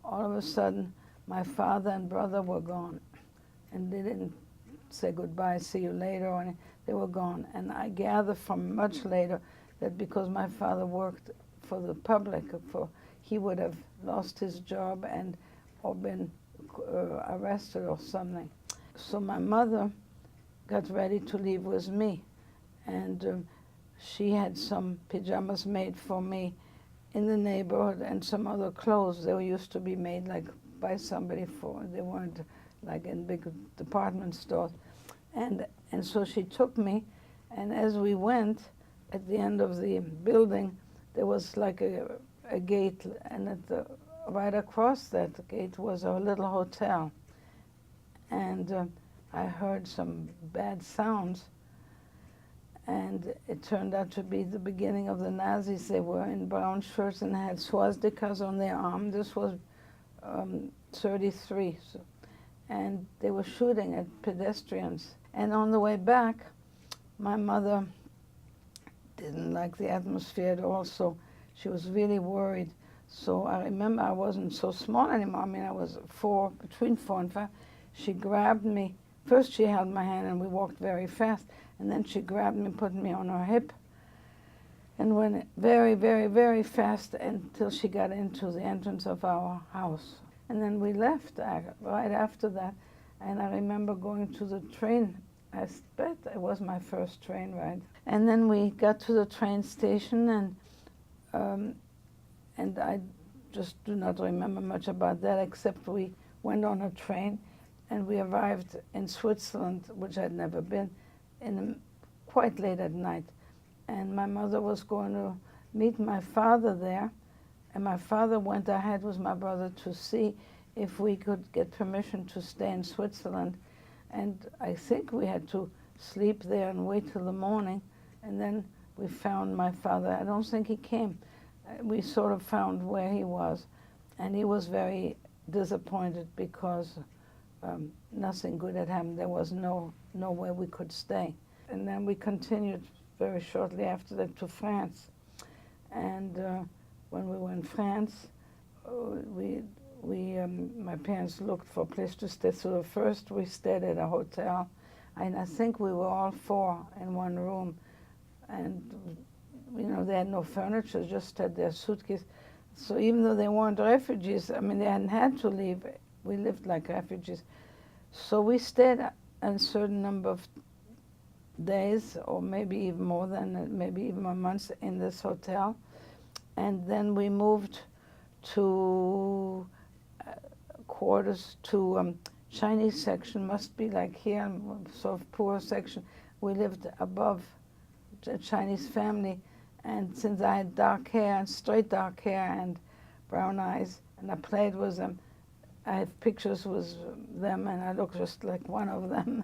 all of a sudden, my father and brother were gone. And they didn't say goodbye, see you later, or anything. They were gone. And I gather from much later that because my father worked for the public, he would have lost his job and or been arrested or something. So my mother got ready to leave with me, and she had some pajamas made for me in the neighborhood and some other clothes. They used to be made like by somebody they weren't like in big department stores. And so she took me, and as we went, at the end of the building, there was like a gate, and right across that gate was a little hotel. And I heard some bad sounds, and it turned out to be the beginning of the Nazis. They were in brown shirts and had swastikas on their arm. This was 33, and they were shooting at pedestrians. And on the way back, my mother didn't like the atmosphere at all, so she was really worried. So I remember I wasn't so small anymore. I mean, I was between 4 and 5. She grabbed me. First she held my hand and we walked very fast, and then she grabbed me, put me on her hip, and went very, very, very fast until she got into the entrance of our house. And then we left right after that, and I remember going to the train. I bet it was my first train ride. And then we got to the train station, and I just do not remember much about that, except we went on a train, and we arrived in Switzerland, which I'd never been, quite late at night. And my mother was going to meet my father there, and my father went ahead with my brother to see if we could get permission to stay in Switzerland. And I think we had to sleep there and wait till the morning, and then we found my father. I don't think he came. We sort of found where he was, and he was very disappointed because nothing good had happened. There was nowhere we could stay. And then we continued very shortly after that to France. And when we were in France, my parents looked for a place to stay. So first we stayed at a hotel, and I think we were all 4 in one room. And they had no furniture, just had their suitcase. So even though they weren't refugees, I mean, they hadn't had to leave. We lived like refugees. So we stayed a certain number of days, or maybe even more than, maybe even a month in this hotel. And then we moved to quarters to Chinese section, must be like here, sort of poor section. We lived above a Chinese family, and since I had dark hair and straight dark hair and brown eyes, and I played with them, I have pictures with them, and I look just like one of them.